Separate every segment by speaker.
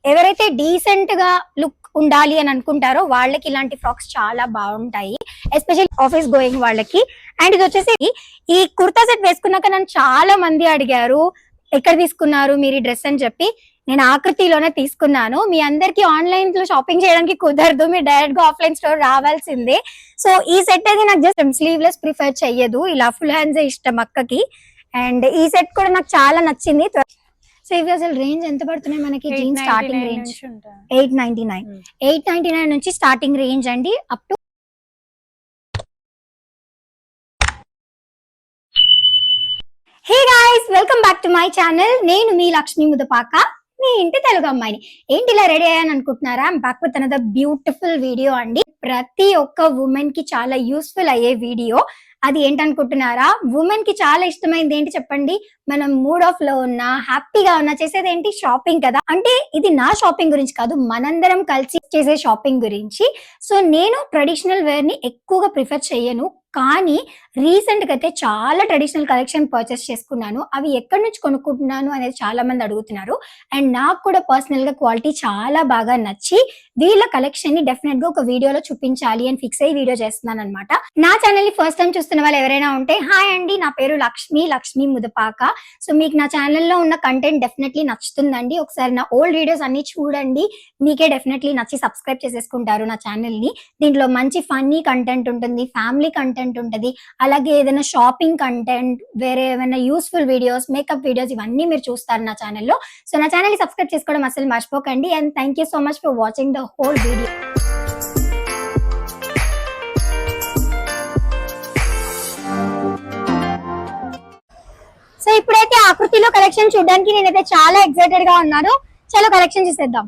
Speaker 1: ఎవరైతే డీసెంట్ గా లుక్ ఉండాలి అని అనుకుంటారో వాళ్ళకి ఇలాంటి ఫ్రాక్స్ చాలా బాగుంటాయి, ఎస్పెషల్లీ ఆఫీస్ గోయింగ్ వాళ్ళకి. అండ్ ఇది వచ్చేసి ఈ కుర్తా సెట్ వేసుకున్నాక నన్ను చాలా మంది అడిగారు ఎక్కడ తీసుకున్నారు మీరు ఈ డ్రెస్ అని చెప్పి. నేను ఆకృతిలోనే తీసుకున్నాను. మీ అందరికి ఆన్లైన్ లో షాపింగ్ చేయడానికి కుదరదు, మీరు డైరెక్ట్ గా ఆఫ్లైన్ స్టోర్ రావాల్సిందే. సో ఈ సెట్ అయితే నాకు జస్ట్ స్లీవ్లెస్ ప్రిఫర్ చెయ్యదు, ఇలా ఫుల్ హ్యాండ్స్ ఇష్టం అక్కకి. అండ్ ఈ సెట్ కూడా నాకు చాలా నచ్చింది. సో ఇవి అసలు రేంజ్ ఎంత పడుతున్నాయి మనకి? జీన్స్ స్టార్టింగ్ రేంజ్ 899, 899 నుంచి స్టార్టింగ్ రేంజ్ అండి, up to. Hey guys, welcome back to my channel. నేను మీ లక్ష్మి ముదపాక, మీ ఇంటి తెలుగు అమ్మాయిని. ఏంటి ఇలా రెడీ అయ్యాను అనుకుంటున్నారా? Back with another beautiful video అండి. ప్రతి ఒక్క ఉమెన్ కి చాలా యూస్ఫుల్ అయ్యే వీడియో. అది ఏంటనుకుంటున్నారా? ఉమెన్ కి చాలా ఇష్టమైంది ఏంటి చెప్పండి? మనం మూడ్ ఆఫ్ లో ఉన్నా, హ్యాపీగా ఉన్నా చేసేది ఏంటి? షాపింగ్ కదా. అంటే ఇది నా షాపింగ్ గురించి కాదు, మనందరం కలిసి చేసే షాపింగ్ గురించి. సో నేను ట్రెడిషనల్ వేర్ ని ఎక్కువగా ప్రిఫర్ చేయను, కానీ రీసెంట్ గా అయితే చాలా ట్రెడిషనల్ కలెక్షన్ పర్చేస్ చేసుకున్నాను. అవి ఎక్కడి నుంచి కొనుక్కుంటున్నాను అనేది చాలా మంది అడుగుతున్నారు. అండ్ నాకు కూడా పర్సనల్ గా క్వాలిటీ చాలా బాగా నచ్చి వీళ్ళ కలెక్షన్ ని డెఫినెట్ గా ఒక వీడియోలో చూపించాలి అని ఫిక్స్ అయ్యి వీడియో చేస్తున్నాను అనమాట. నా ఛానల్ ని ఫస్ట్ టైం చూస్తున్న వాళ్ళు ఎవరైనా ఉంటే, హాయ్ అండి, నా పేరు లక్ష్మి ముదపాక. సో మీకు నా ఛానల్లో ఉన్న కంటెంట్ డెఫినెట్లీ నచ్చుతుందండి. ఒకసారి నా ఓల్డ్ వీడియోస్ అన్ని చూడండి, మీకే డెఫినెట్లీ నచ్చి సబ్స్క్రైబ్ చేసేసుకుంటారు నా ఛానల్ ని. దీంట్లో మంచి ఫన్నీ కంటెంట్ ఉంటుంది, ఫ్యామిలీ కంటెంట్ ఉంటుంది, అలాగే ఏదైనా షాపింగ్ కంటెంట్, వేరే ఏమైనా యూస్ఫుల్ వీడియోస్, మేకప్ వీడియోస్, ఇవన్నీ మీరు చూస్తారు నా ఛానల్లో. సో నా ఛానల్ ని సబ్స్క్రైబ్ చేసుకోవడం అసలు మర్చిపోకండి. And thank you so much for watching the whole video. So ఇప్పుడైతే ఆకృతిలో కలెక్షన్ చూడడానికి నేనైతే చాలా ఎక్సైటెడ్ గా ఉన్నాను. చలో కలెక్షన్ చూసేద్దాం.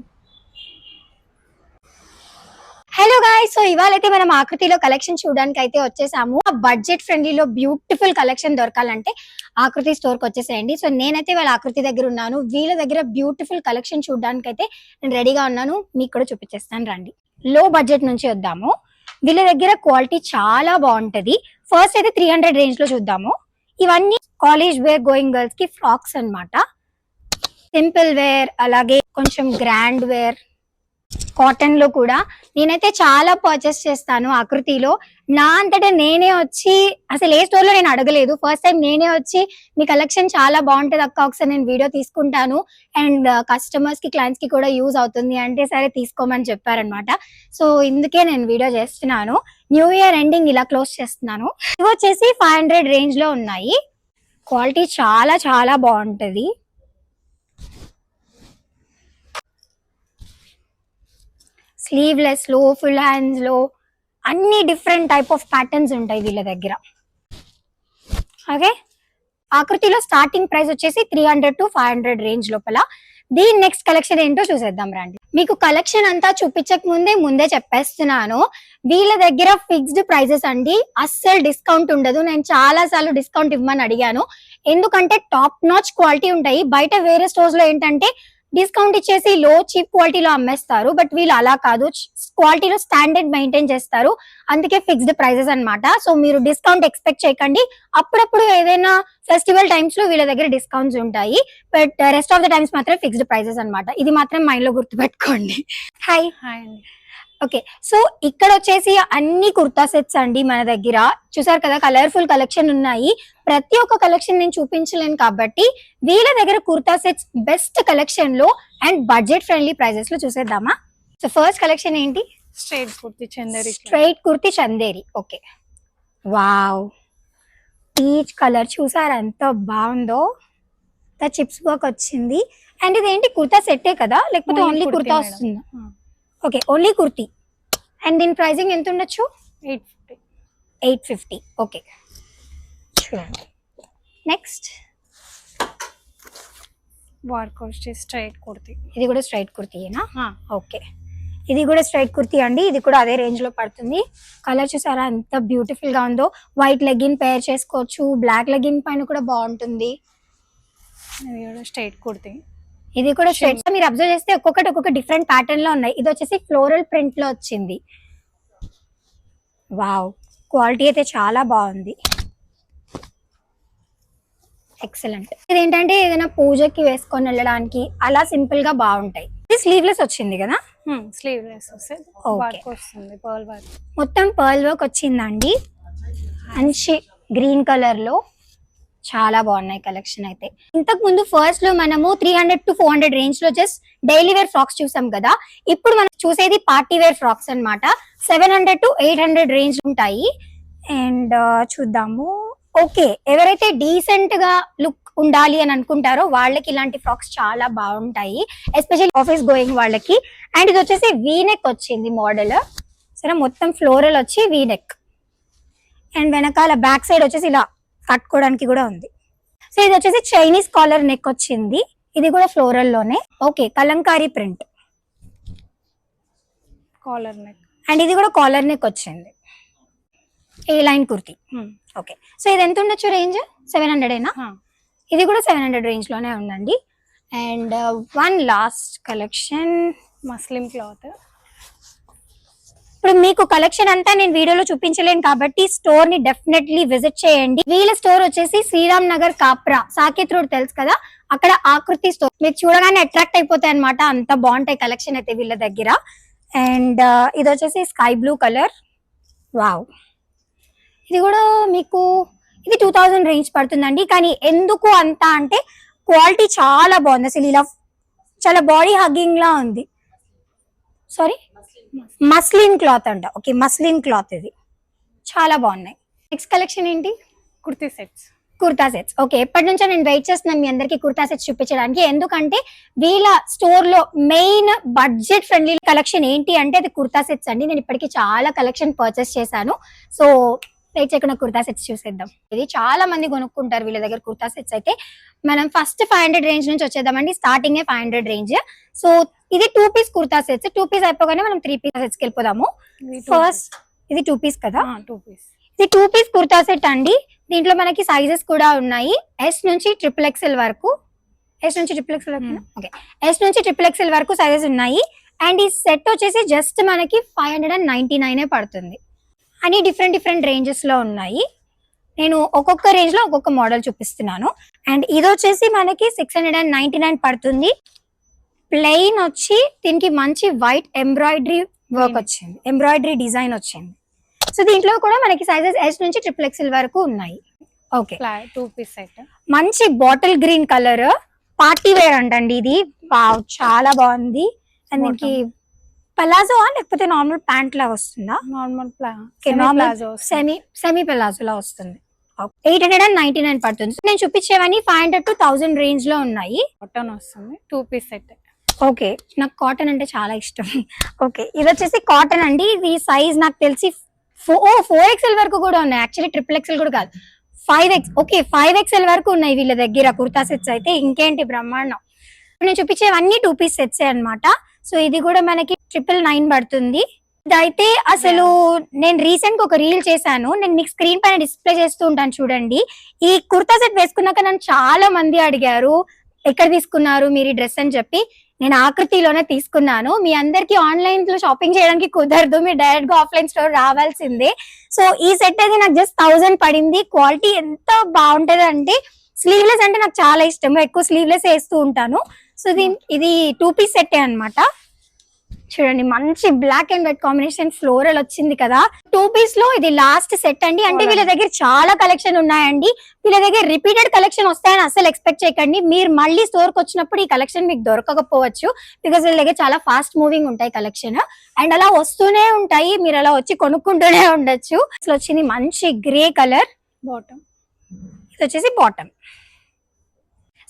Speaker 1: హలో గాయ్స్, సో ఇవాళ అయితే మనం ఆకృతిలో కలెక్షన్ చూడడానికి అయితే వచ్చేసాము. బడ్జెట్ ఫ్రెండ్లీలో బ్యూటిఫుల్ కలెక్షన్ దొరకాలంటే ఆకృతి స్టోర్ కి వచ్చేసేయండి. సో నేనైతే వాళ్ళ ఆకృతి దగ్గర ఉన్నాను. వీళ్ళ దగ్గర బ్యూటిఫుల్ కలెక్షన్ చూడడానికి అయితే నేను రెడీగా ఉన్నాను, మీకు కూడా చూపించేస్తాను రండి. లో బడ్జెట్ నుంచి వద్దాము. వీళ్ళ దగ్గర క్వాలిటీ చాలా బాగుంటది. ఫస్ట్ అయితే 300 రేంజ్ లో చూద్దాము. ఇవన్నీ కాలేజ్ వేర్ గోయింగ్ గర్ల్స్ కి ఫ్రాక్స్ అన్నమాట. సింపుల్ వేర్, అలాగే కొంచెం గ్రాండ్ వేర్, కాటన్ లో కూడా నేనైతే చాలా పర్చేస్ చేస్తాను ఆకృతిలో. నా అంతటా నేనే వచ్చి, అసలు ఏ స్టోర్ లో నేను అడగలేదు, ఫస్ట్ టైం నేనే వచ్చి మీ కలెక్షన్ చాలా బాగుంటది అక్క, ఒకసారి నేను వీడియో తీసుకుంటాను అండ్ కస్టమర్స్ కి, క్లయింట్స్ కి కూడా యూజ్ అవుతుంది అంటే సరే తీసుకోమని చెప్పారనమాట. సో ఇందుకే నేను వీడియో చేస్తున్నాను. న్యూ ఇయర్ ఎండింగ్ ఇలా క్లోజ్ చేస్తున్నాను. ఇవి వచ్చేసి 500 రేంజ్ లో ఉన్నాయి. క్వాలిటీ చాలా చాలా బాగుంటది. స్లీవ్లెస్ లో, ఫుల్ హ్యాండ్స్ లో, అన్ని డిఫరెంట్ టైప్ ఆఫ్ ప్యాటర్న్స్ ఉంటాయి వీళ్ళ దగ్గర. ఓకే, ఆకృతిలో స్టార్టింగ్ ప్రైస్ వచ్చేసి 300 to 500 రేంజ్ లోపల. దీని నెక్స్ట్ కలెక్షన్ ఏంటో చూసేద్దాం రండి. మీకు కలెక్షన్ అంతా చూపించక ముందే చెప్పేస్తున్నాను, వీళ్ళ దగ్గర ఫిక్స్డ్ ప్రైజెస్ అండి, అస్సలు డిస్కౌంట్ ఉండదు. నేను చాలా సార్లు డిస్కౌంట్ ఇవ్వమని అడిగాను, ఎందుకంటే టాప్ నాచ్ క్వాలిటీ ఉంటాయి. బయట వేరే స్టోర్స్ లో ఏంటంటే డిస్కౌంట్ ఇచ్చేసి లో చీప్ క్వాలిటీలో అమ్మేస్తారు, బట్ వీళ్ళు అలా కాదు, క్వాలిటీలో స్టాండర్డ్ మెయింటైన్ చేస్తారు. అందుకే ఫిక్స్డ్ ప్రైజెస్ అన్నమాట. సో మీరు డిస్కౌంట్ ఎక్స్పెక్ట్ చేయకండి. అప్పుడప్పుడు ఏదైనా ఫెస్టివల్ టైమ్స్ లో వీళ్ళ దగ్గర డిస్కౌంట్స్ ఉంటాయి, but rest of the times మాత్రం ఫిక్స్డ్ ప్రైజెస్ అన్నమాట. ఇది మాత్రం మైండ్ లో గుర్తుపెట్టుకోండి. హాయ్ అండి. ఓకే, సో ఇక్కడ వచ్చేసి అన్ని కుర్తా సెట్స్ అండి మన దగ్గర. చూసారు కదా, కలర్ఫుల్ కలెక్షన్ ఉన్నాయి. ప్రతి ఒక్క కలెక్షన్ నేను చూపించలేను కాబట్టి వీళ్ళ దగ్గర కుర్తా సెట్స్ బెస్ట్ కలెక్షన్ లో అండ్ బడ్జెట్ ఫ్రెండ్లీ ప్రైజెస్ లో చూసేద్దామా. సో ఫస్ట్ కలెక్షన్ ఏంటి?
Speaker 2: Straight kurti Chanderi.
Speaker 1: Straight kurti Chanderi. Okay, wow, peach colour చూసారా ఎంత బాగుందో, చిప్స్ వర్క్ వచ్చింది. అండ్ ఇది ఏంటి, కుర్తా సెట్టే కదా లేకపోతే ఓన్లీ కుర్తా వస్తుందా? Okay, only kurti. అండ్ దీని ప్రైసింగ్ ఎంత ఉండొచ్చు? 850. ఓకే, చూడండి. నెక్స్ట్
Speaker 2: వర్క్ వచ్చి స్ట్రైట్ కుర్తి.
Speaker 1: ఇది కూడా స్ట్రైట్ కుర్తీయేనా? ఓకే, ఇది కూడా స్ట్రైట్ కుర్తీ అండి. ఇది కూడా అదే రేంజ్ లో పడుతుంది. కలర్ చూసారా ఎంత బ్యూటిఫుల్ గా ఉందో. వైట్ లెగ్గిన్ పేర్ చేసుకోవచ్చు, బ్లాక్ లెగ్గిన్ పైన కూడా బాగుంటుంది.
Speaker 2: ఇది కూడా స్ట్రైట్ కుర్తి.
Speaker 1: ఇది కూడా స్ట్రైట్. మీరు అబ్జర్వ్ చేస్తే ఒక్కొక్క డిఫరెంట్ ప్యాటర్న్ లో ఉన్నాయి. ఇది వచ్చేసి ఫ్లోరల్ ప్రింట్ లో వచ్చింది. వావ్, క్వాలిటీ అయితే చాలా బాగుంది, ఎక్సలెంట్. ఇదేంటంటే ఏదైనా పూజకి వేసుకొని వెళ్ళడానికి అలా సింపుల్ గా బాగుంటాయి. ఇది స్లీవ్లెస్ వచ్చింది కదా,
Speaker 2: స్లీవ్లెస్ వస్తుంది,
Speaker 1: Okay.
Speaker 2: వర్క్ వస్తుంది, పర్ల్ వర్క్.
Speaker 1: మొత్తం పర్ల్ వర్క్ వచ్చిందండి. మంచి గ్రీన్ కలర్ లో చాలా బాగున్నాయి కలెక్షన్ అయితే. ఇంతకు ముందు ఫస్ట్ లో మనము 300 to 400 రేంజ్ లో జస్ట్ డైలీ వేర్ ఫ్రాక్స్ చూసాం కదా. ఇప్పుడు మనం చూసేది పార్టీ వేర్ ఫ్రాక్స్ అన్నమాట. 700 to 800 రేంజ్ ఉంటాయి. అండ్ చూద్దాము. ఓకే, ఎవరైతే డీసెంట్ గా లుక్ ఉండాలి అని అనుకుంటారో వాళ్ళకి ఇలాంటి ఫ్రాక్స్ చాలా బాగుంటాయి, ఎస్పెషల్లీ ఆఫీస్ గోయింగ్ వాళ్ళకి. అండ్ ఇది వచ్చేసి వీనెక్ వచ్చింది మోడల్. సరే, మొత్తం ఫ్లోరల్ వచ్చి వీనెక్ అండ్ వెనకాల బ్యాక్ సైడ్ వచ్చేసి ఇలా కట్టుకోవడానికి కూడా ఉంది. సో ఇది వచ్చేసి చైనీస్ కాలర్ నెక్ వచ్చింది. ఇది కూడా ఫ్లోరల్ లోనే. Okay, Kalamkari print
Speaker 2: collar neck.
Speaker 1: And ఇది కూడా కాలర్ నెక్ వచ్చింది. ఏ లైన్ కుర్తీ. ఓకే, సో ఇది ఎంత ఉండొచ్చు రేంజ్? 700 ఏనా? ఇది కూడా 700 రేంజ్ లోనే ఉందండి. And one last collection,
Speaker 2: muslin cloth.
Speaker 1: ఇప్పుడు మీకు కలెక్షన్ అంతా నేను వీడియోలో చూపించలేను కాబట్టి స్టోర్ ని డెఫినెట్లీ విజిట్ చేయండి. వీళ్ళ స్టోర్ వచ్చేసి శ్రీరామ్ నగర్ కాప్రా, సాకేత్ రోడ్ తెలుసు కదా, అక్కడ ఆకృతి స్టోర్. మీకు చూడగానే అట్రాక్ట్ అయిపోతాయి అనమాట, అంత బాగుంటాయి కలెక్షన్ అయితే వీళ్ళ దగ్గర. అండ్ ఇది వచ్చేసి స్కై బ్లూ కలర్. వావ్, ఇది కూడా మీకు ఇది 2000 రేంజ్ పడుతుందండి. కానీ ఎందుకు అంత అంటే క్వాలిటీ చాలా బాగుంది అసలు, ఇలా చాలా బాడీ హగ్గింగ్ లా ఉంది. సారీ, మస్లిన్ క్లాత్ అంట. ఓకే, మస్లిన్ క్లాత్, ఇది చాలా బాగున్నాయి. నెక్స్ట్ కలెక్షన్ ఏంటి?
Speaker 2: Kurti sets.
Speaker 1: Kurta sets. Okay, ఎప్పటి నుంచో నేను వెయిట్ చేస్తున్నాను మీ అందరికి కుర్తా సెట్స్ చూపించడానికి. ఎందుకంటే వీళ్ళ స్టోర్ లో మెయిన్ బడ్జెట్ ఫ్రెండ్లీ కలెక్షన్ ఏంటి అంటే అది కుర్తా సెట్స్ అండి. నేను ఇప్పటికి చాలా కలెక్షన్ పర్చేస్ చేశాను. సో వెయిట్ చేయకుండా కుర్తా సెట్స్ చూసేద్దాం. ఇది చాలా మంది కొనుక్కుంటారు వీళ్ళ దగ్గర కుర్తా సెట్స్ అయితే. మనం ఫస్ట్ 500 రేంజ్ నుంచి వచ్చేద్దామండి. Starting 500 range. సో ఇది 2 పీస్ కుర్తా సెట్స్. 2 పీస్ అయిపోగానే మనం 3 పీస్ సెట్స్ కి వెళ్ళిపోదాము. ఫస్ట్ ఇది 2 పీస్ కదా,
Speaker 2: 2 పీస్.
Speaker 1: ఇది 2 పీస్ కుర్తా సెట్ అండి. దీంట్లో మనకి సైజెస్ కూడా ఉన్నాయి, ఎస్ నుంచి XXL వరకు. ఎస్ నుంచి XXL వరకు. ఓకే, ఎస్ నుంచి XXL వరకు సైజెస్ ఉన్నాయి. అండ్ ఈ సెట్ వచ్చేసి జస్ట్ మనకి 599 పడుతుంది. అని డిఫరెంట్ రేంజెస్ లో ఉన్నాయి. నేను ఒక్కొక్క రేంజ్ లో ఒక్కొక్క మోడల్ చూపిస్తున్నాను. అండ్ ఇది వచ్చేసి మనకి 699 పడుతుంది. ప్లెయిన్ వచ్చి దీనికి మంచి వైట్ ఎంబ్రాయిడరీ వర్క్ వచ్చింది, ఎంబ్రాయిడరీ డిజైన్ వచ్చింది. సో దీంట్లో కూడా మనకి సైజెస్ ఎస్ నుంచి XXL వరకు ఉన్నాయి. Okay,
Speaker 2: 2 piece set.
Speaker 1: మంచి bottle green colour, party wear అంటండి ఇది. వావ్, చాలా బాగుంది. అండ్ దీనికి పలాజో లేకపోతే నార్మల్ ప్యాంట్ లా వస్తుందా?
Speaker 2: నార్మల్
Speaker 1: సెమీ పలాజో లా వస్తుంది. 899 పడుతుంది. నేను చూపించేవన్నీ 500 to 1000 రేంజ్ లో ఉన్నాయి.
Speaker 2: కాటన్ వస్తుంది, 2 పీస్ సెట్.
Speaker 1: ఓకే, నాకు కాటన్ అంటే చాలా ఇష్టం. ఓకే, ఇది వచ్చేసి కాటన్ అండి. ఇది సైజ్ నాకు తెలిసి 4XL వరకు కూడా ఉన్నాయి. యాక్చువల్లీ XXL కూడా కాదు, 5X. ఓకే, 5XL వరకు ఉన్నాయి వీళ్ళ దగ్గర కుర్తా సెట్స్ అయితే. ఇంకేంటి బ్రహ్మాండం. నేను చూపించేవన్నీ 2 పీస్ సెట్సే అన్నమాట. సో ఇది కూడా మనకి 999 పడుతుంది. ఇదైతే అసలు నేను రీసెంట్ గా ఒక రీల్ చేశాను, నేను మీకు స్క్రీన్ పైన డిస్ప్లే చేస్తూ ఉంటాను చూడండి. ఈ కుర్తా సెట్ వేసుకున్నాక నన్ను చాలా మంది అడిగారు ఎక్కడ తీసుకున్నారు మీరు ఈ డ్రెస్ అని చెప్పి. నేను ఆకృతిలోనే తీసుకున్నాను. మీ అందరికి ఆన్లైన్ లో షాపింగ్ చేయడానికి కుదరదు, మీరు డైరెక్ట్ గా ఆఫ్లైన్ స్టోర్ రావాల్సిందే. సో ఈ సెట్ అయితే నాకు జస్ట్ 1000 పడింది. క్వాలిటీ ఎంత బాగుంటది అంటే, స్లీవ్లెస్ అంటే నాకు చాలా ఇష్టం, ఎక్కువ స్లీవ్లెస్ వేస్తూ ఉంటాను. సో ఇది 2 పీస్ సెట్ అన్నమాట. చూడండి, మంచి black and white combination floral వచ్చింది కదా. 2 పీస్ లో ఇది లాస్ట్ సెట్ అండి. అంటే వీళ్ళ దగ్గర చాలా కలెక్షన్ ఉన్నాయండి. వీళ్ళ దగ్గర రిపీటెడ్ కలెక్షన్ వస్తాయని అసలు ఎక్స్పెక్ట్ చేయకండి. మీరు మళ్ళీ స్టోర్ కి వచ్చినప్పుడు ఈ కలెక్షన్ మీకు దొరకకపోవచ్చు, బికాస్ వీళ్ళ దగ్గర చాలా ఫాస్ట్ మూవింగ్ ఉంటాయి కలెక్షన్. అండ్ అలా వస్తూనే ఉంటాయి, మీరు అలా వచ్చి కొనుక్కుంటూనే ఉండొచ్చు. అసలు వచ్చింది మంచి గ్రే కలర్
Speaker 2: బాటమ్.
Speaker 1: ఇది వచ్చేసి బాటమ్.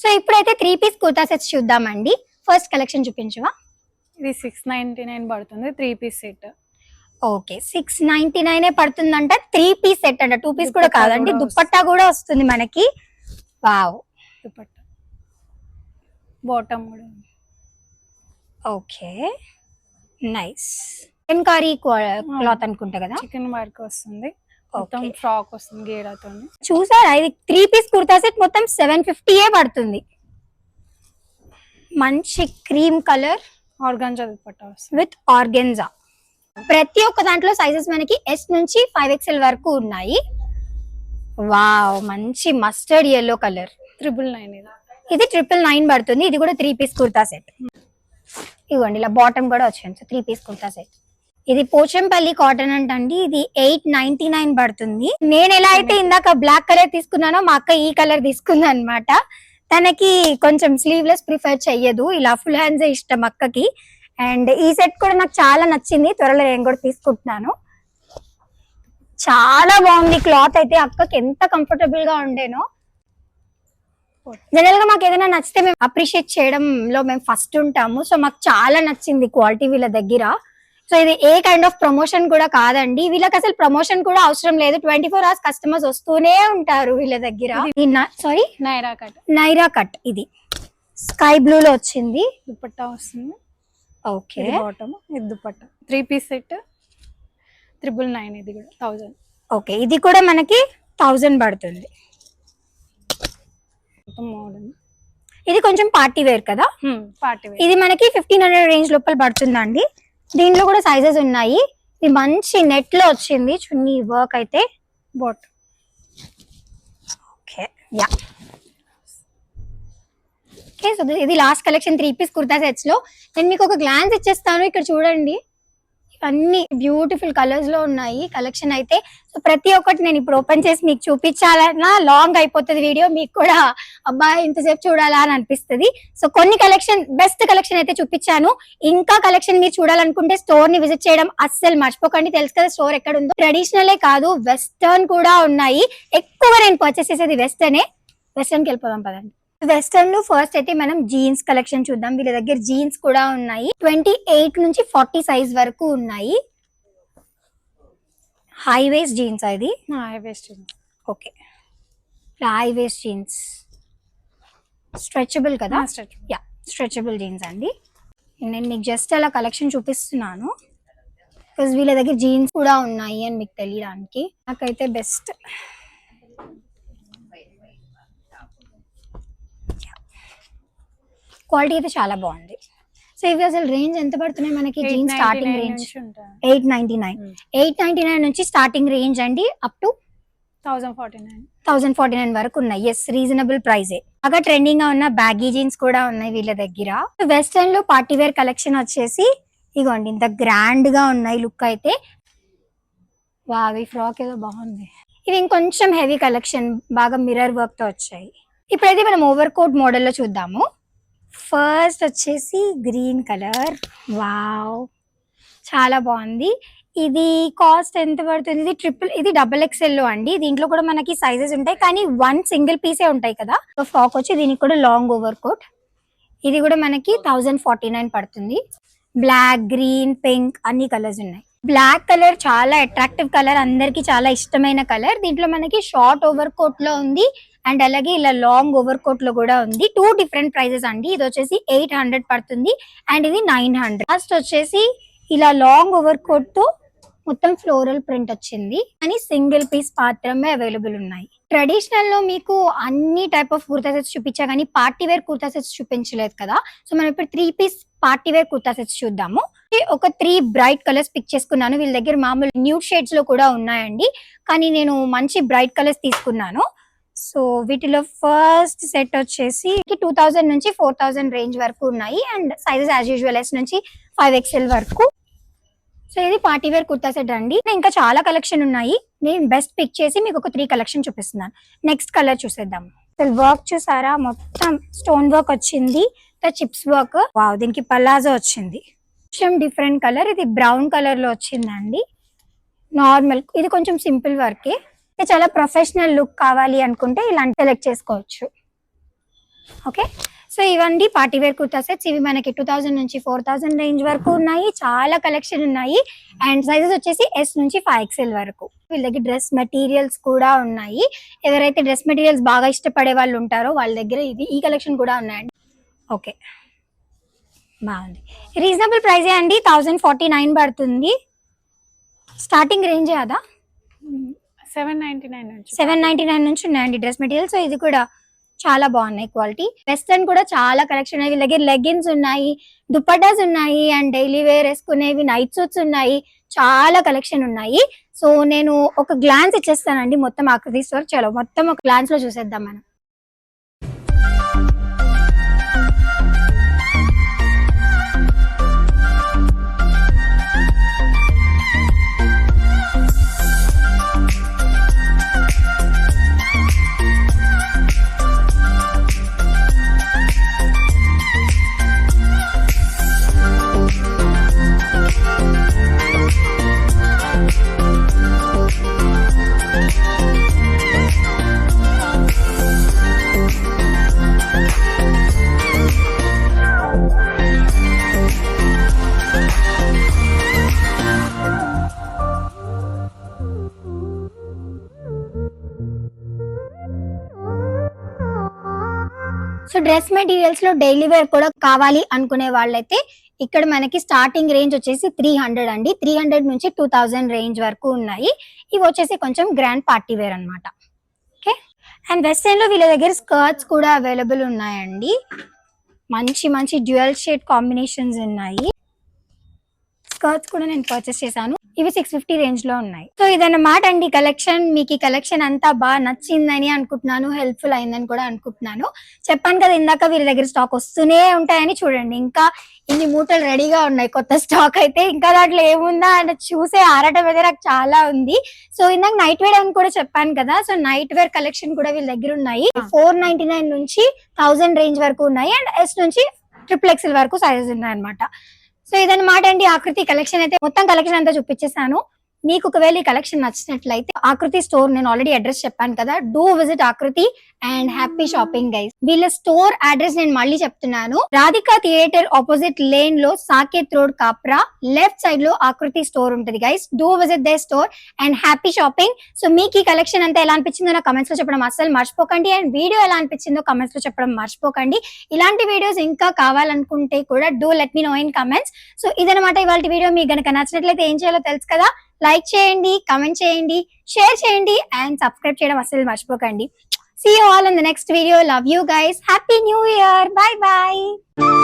Speaker 1: సో ఇప్పుడైతే 3 పీస్ కుర్తా సెట్స్ చూద్దామండి. ఫస్ట్ కలెక్షన్ చూపించవా?
Speaker 2: ఇది 699 పడుతుంది, 3 పీస్ సెట్.
Speaker 1: ఓకే, 699 పడుతుందంట. 3 పీస్ సెట్ అంట, 2 పీస్ కూడా కాదండి. దుపట్టా కూడా వస్తుంది మనకి. వావ్,
Speaker 2: దుపట్టా, బాటమ్ కూడా.
Speaker 1: Okay, nice. చికెన్ క్లాత్ అనుకుంటా కదా,
Speaker 2: చికెన్ వర్క్ వస్తుంది, మొత్తం ఫ్రాక్ వస్తుంది గేరాతో.
Speaker 1: చూసారా, ఇది 3 పీస్ కుర్తా సెట్ మొత్తం 750 పడుతుంది. మంచి క్రీమ్ కలర్
Speaker 2: ఆర్గాంజా దుపట్టా వస్తుంది
Speaker 1: విత్ ఆర్గెన్జా. ప్రతి ఒక్క దాంట్లో సైజెస్ మనకి ఎస్ నుంచి 5XL వరకు ఉన్నాయి. వావ్, మంచి మస్టర్డ్ yellow కలర్.
Speaker 2: 999.
Speaker 1: ఇది 999 పడుతుంది. ఇది కూడా 3 పీస్ కుర్తా సెట్. ఇవ్వండి ఇలా బాటమ్ కూడా వచ్చింది. So 3 piece kurta set. ఇది పోచంపల్లి కాటన్ అంటండి. ఇది 899 పడుతుంది. నేను ఎలా అయితే ఇందాక బ్లాక్ కలర్ తీసుకున్నానో మా అక్క ఈ కలర్ తీసుకుంది అనమాట. తనకి కొంచెం స్లీవ్లెస్ ప్రిఫర్ చెయ్యదు, ఇలా ఫుల్ హ్యాండ్స్ ఇష్టం అక్కకి. అండ్ ఈ సెట్ కూడా నాకు చాలా నచ్చింది. త్వరలో నేను కూడా తీసుకుంటున్నాను. చాలా బాగుంది క్లాత్ అయితే. అక్కకి ఎంత కంఫర్టబుల్ గా ఉండేనో. జనరల్ గా మాకు ఏదైనా నచ్చితే మేము అప్రిషియేట్ చేయడంలో మేము ఫస్ట్ ఉంటాము. సో మాకు చాలా నచ్చింది క్వాలిటీ వీళ్ళ దగ్గర. సో ఇది ఏ కైండ్ ఆఫ్ ప్రమోషన్ కూడా కాదండి. వీళ్ళకి అసలు ప్రమోషన్ కూడా అవసరం లేదు. 24 hours కస్టమర్స్ వస్తూనే ఉంటారు వీళ్ళ దగ్గర. Sorry, Naira cut. ఇది స్కై బ్లూ లో వచ్చింది.
Speaker 2: దుపట్టా వస్తుంది.
Speaker 1: ఓకే,
Speaker 2: బాటమ్, ఇది దుపట్టా. 3 piece set 999. ఇది కూడా 1000.
Speaker 1: ఓకే, ఇది కూడా మనకి 1000 పడుతుంది.
Speaker 2: మోడల్
Speaker 1: ఇది కొంచెం పార్టీ వేర్ కదా.
Speaker 2: Party wear.
Speaker 1: ఇది మనకి 1500 రేంజ్ లోపల పడుతుందండి. దీంట్లో కూడా సైజెస్ ఉన్నాయి. ఇది మంచి నెట్ లో వచ్చింది చున్నీ వర్క్ అయితే.
Speaker 2: బాట్.
Speaker 1: Okay, yeah. ఓకే, సో ఇది last collection 3 piece kurta sets లో. నేను మీకు ఒక గ్లాన్స్ ఇచ్చేస్తాను. ఇక్కడ చూడండి, అన్ని బ్యూటిఫుల్ కలర్స్ లో ఉన్నాయి కలెక్షన్ అయితే. సో ప్రతి ఒక్కటి నేను ఇప్పుడు ఓపెన్ చేసి మీకు చూపించాలన్నా లాంగ్ అయిపోతుంది వీడియో. మీకు కూడా అబ్బాయి ఇంతసేపు చూడాలా అని అనిపిస్తుంది. సో కొన్ని కలెక్షన్, బెస్ట్ కలెక్షన్ అయితే చూపించాను. ఇంకా కలెక్షన్ మీరు చూడాలనుకుంటే స్టోర్ ని విజిట్ చేయడం అస్సలు మర్చిపోకండి. తెలుసు కదా స్టోర్ ఎక్కడ ఉందో. ట్రెడిషనలే కాదు, వెస్టర్న్ కూడా ఉన్నాయి. ఎక్కువ నేను పర్చేస్ చేసేది వెస్టర్నే. వెస్టర్న్కి వెళ్ళిపోదాం పదండి. వెస్టర్న్ లో ఫస్ట్ అయితే మనం జీన్స్ కలెక్షన్ చూద్దాం. వీళ్ళ దగ్గర జీన్స్ కూడా ఉన్నాయి. 28 నుంచి 40 సైజ్ వరకు ఉన్నాయి. హై వేస్ట్ జీన్స్ ఇది.
Speaker 2: High waist jeans.
Speaker 1: Okay, high waist jeans stretchable కదా. యా, స్ట్రెచబుల్ జీన్స్ అండి. నేను మీకు జస్ట్ అలా కలెక్షన్ చూపిస్తున్నాను బికాజ్ వీళ్ళ దగ్గర జీన్స్ కూడా ఉన్నాయి అని మీకు తెలియడానికి. నాకైతే బెస్ట్ క్వాలిటీ అయితే చాలా బాగుంది. సో ఇవి అసలు రేంజ్ ఎంత పడుతున్నాయి మనకి? జీన్స్ స్టార్టింగ్ రేంజ్ 899 నుంచి స్టార్టింగ్ రేంజ్ అండి. అప్ టు 1049 వరకు ఉన్నాయి. ఎస్, రీజనబుల్ ప్రైజే. బాగా ట్రెండింగ్ గా ఉన్న బ్యాగీ జీన్స్ కూడా ఉన్నాయి వీళ్ళ దగ్గర. వెస్టర్న్ లో పార్టీ వేర్ కలెక్షన్ వచ్చేసి ఇగోండి, ఇంత గ్రాండ్ గా ఉన్నాయి లుక్ అయితే. వావ్, ఈ ఫ్రాక్ ఏదో బాగుంది. ఇది ఇంకొంచెం హెవీ కలెక్షన్, బాగా మిర్రర్ వర్క్ తో వచ్చాయి. ఇప్పుడైతే మనం ఓవర్ కోట్ మోడల్ లో చూద్దాము. ఫస్ట్ వచ్చేసి గ్రీన్ కలర్. వావ్, చాలా బాగుంది. ఇది కాస్ట్ ఎంత పడుతుంది? ఇది XXL లో అండి. దీంట్లో కూడా మనకి సైజెస్ ఉంటాయి, కానీ 1 సింగిల్ పీసే ఉంటాయి కదా. సో ఫ్రాక్ వచ్చి దీనికి కూడా లాంగ్ ఓవర్ కోట్. ఇది కూడా మనకి 1049 పడుతుంది. బ్లాక్, గ్రీన్, పింక్ అన్ని కలర్స్ ఉన్నాయి. బ్లాక్ కలర్ చాలా అట్రాక్టివ్ కలర్, అందరికి చాలా ఇష్టమైన కలర్. దీంట్లో మనకి షార్ట్ ఓవర్ కోట్ లో ఉంది అండ్ అలాగే ఇలా లాంగ్ ఓవర్ కోట్ లో కూడా ఉంది. 2 డిఫరెంట్ ప్రైజెస్ అండి. ఇది వచ్చేసి 800 పడుతుంది అండ్ ఇది 900. ఫస్ట్ వచ్చేసి ఇలా లాంగ్ ఓవర్ కోట్ తో మొత్తం ఫ్లోరల్ ప్రింట్ వచ్చింది అని సింగిల్ పీస్ మాత్రమే అవైలబుల్ ఉన్నాయి. ట్రెడిషనల్ లో మీకు అన్ని టైప్ ఆఫ్ కుర్తా సెట్స్ చూపించా, కానీ పార్టీ వేర్ కుర్తా సెట్స్ చూపించలేదు కదా. సో మనం ఇప్పుడు 3 piece party wear kurta sets చూద్దాము. ఒక 3 బ్రైట్ కలర్స్ పిక్ చేసుకున్నాను. వీళ్ళ దగ్గర మామూలు న్యూడ్ షేడ్స్ లో కూడా ఉన్నాయండి, కానీ నేను మంచి బ్రైట్ కలర్స్ తీసుకున్నాను. సో వీటిలో ఫస్ట్ సెట్ వచ్చేసి 2000 నుంచి 4000 రేంజ్ వరకు ఉన్నాయి and sizes as usual S నుంచి 5XL వరకు. సో ఇది పార్టీ వేర్ కుర్తా సెట్ అండి. ఇంకా చాలా కలెక్షన్ ఉన్నాయి. నేను బెస్ట్ పిక్ చేసి మీకు ఒక 3 కలెక్షన్ చూపిస్తున్నాను. నెక్స్ట్ కలర్ చూసేద్దాం. వర్క్ చూసారా, మొత్తం స్టోన్ వర్క్ వచ్చింది, చిప్స్ వర్క్. వావ్, దీనికి పలాజో వచ్చింది. కొంచెం డిఫరెంట్ కలర్. ఇది బ్రౌన్ కలర్ లో వచ్చిందండి. నార్మల్, ఇది కొంచెం సింపుల్ వర్కే. చాలా ప్రొఫెషనల్ లుక్ కావాలి అనుకుంటే ఇలాంటి సెలెక్ట్ చేసుకోవచ్చు. ఓకే, సో ఇవన్నీ పార్టీ వేర్ కుర్తా సెట్స్. ఇవి మనకి 2000 నుంచి 4000 రేంజ్ వరకు ఉన్నాయి. చాలా కలెక్షన్ ఉన్నాయి అండ్ సైజెస్ వచ్చేసి S నుంచి 5XL వరకు. వీళ్ళ దగ్గర డ్రెస్ మెటీరియల్స్ కూడా ఉన్నాయి. ఎవరైతే డ్రెస్ మెటీరియల్స్ బాగా ఇష్టపడే వాళ్ళు ఉంటారో వాళ్ళ దగ్గర ఈ కలెక్షన్ కూడా ఉన్నాయండి. ఓకే, బాగుంది. రీజనబుల్ ప్రైజే అండి. 1049 పడుతుంది. స్టార్టింగ్ రేంజే అదా. 799 నుంచి ఉన్నాయండి డ్రెస్ మెటీరియల్స్. ఇది కూడా చాలా బాగున్నాయి క్వాలిటీ. వెస్టర్న్ కూడా చాలా కలెక్షన్ ఉన్నాయి. వీళ్ళ దగ్గర లెగ్గిన్స్ ఉన్నాయి, దుపట్టాస్ ఉన్నాయి అండ్ డైలీ వేర్ వేసుకునేవి నైట్ సూట్స్ ఉన్నాయి. చాలా కలెక్షన్ ఉన్నాయి. సో నేను ఒక గ్లాన్స్ ఇచ్చేస్తానండి మొత్తం ఆకృతి స్టోర్. చలో మొత్తం ఒక గ్లాన్స్ లో చూసేద్దాం మనం. సో డ్రెస్ మెటీరియల్స్ లో డైలీ వేర్ కూడా కావాలి అనుకునే వాళ్ళైతే ఇక్కడ మనకి స్టార్టింగ్ రేంజ్ వచ్చేసి 300 అండి. 300 నుంచి 2000 రేంజ్ వరకు ఉన్నాయి. ఇవి వచ్చేసి కొంచెం గ్రాండ్ పార్టీ వేర్ అన్నమాట. ఓకే, అండ్ వెస్టర్న్ లో వీళ్ళ దగ్గర స్కర్ట్స్ కూడా అవైలబుల్ ఉన్నాయండి. మంచి మంచి డ్యూయల్ షేడ్ కాంబినేషన్స్ ఉన్నాయి. స్కర్ట్స్ కూడా నేను పర్చేస్ చేశాను. ఇవి 650 రేంజ్ లో ఉన్నాయి. సో ఇదన్నమాట అండి కలెక్షన్. మీకు ఈ కలెక్షన్ అంతా బాగా నచ్చిందని అనుకుంటున్నాను, హెల్ప్ఫుల్ అయిందని కూడా అనుకుంటున్నాను. చెప్పాను కదా ఇందాక వీళ్ళ దగ్గర స్టాక్ వస్తూనే ఉంటాయని. చూడండి ఇంకా ఇన్ని మూటలు రెడీగా ఉన్నాయి కొత్త స్టాక్ అయితే. ఇంకా దాంట్లో ఏముందా అని చూసే ఆరటం అయితే నాకు చాలా ఉంది. సో ఇందాక నైట్ వేర్ అని కూడా చెప్పాను కదా, సో నైట్ వేర్ కలెక్షన్ కూడా వీళ్ళ దగ్గర ఉన్నాయి. 499 నుంచి 1000 రేంజ్ వరకు ఉన్నాయి. అండ్ ఎస్ నుంచి XXL వరకు సైజెస్ ఉన్నాయి అనమాట. సో ఇదన్నమాట అండి ఆకృతి కలెక్షన్ అయితే. మొత్తం కలెక్షన్ అంతా చూపించేసాను. మీకు ఒకవేళ ఈ కలెక్షన్ నచ్చినట్లయితే ఆకృతి స్టోర్ నేను ఆల్రెడీ అడ్రస్ చెప్పాను కదా, do visit Aakriti and happy shopping guys. వీళ్ళ స్టోర్ అడ్రస్ నేను మళ్ళీ చెప్తున్నాను. రాధికా థియేటర్ ఆపోజిట్ లేన్ లో Saket road Kapra left side లో ఆకృతి స్టోర్ ఉంటుంది guys. Do visit the store and happy shopping. So మీకు ఈ కలెక్షన్ అంతా ఎలా అనిపించిందో నా కమెంట్స్ లో చెప్పడం అస్సలు మర్చిపోకండి. అండ్ వీడియో ఎలా అనిపించిందో కమెంట్స్ లో చెప్పడం మర్చిపోకండి. ఇలాంటి వీడియోస్ ఇంకా కావాలనుకుంటే కూడా do let me know in comments. So ఇదనమాట ఇవాళ వీడియో. మీకు గనక నచ్చినట్లయితే ఏం చేయాలో తెలుసు కదా, లైక్ చేయండి, కమెంట్ చేయండి, షేర్ చేయండి అండ్ సబ్స్క్రైబ్ చేయడం అస్సలు మర్చిపోకండి. See you all in the next video. Love you guys. Happy New Year. Bye bye.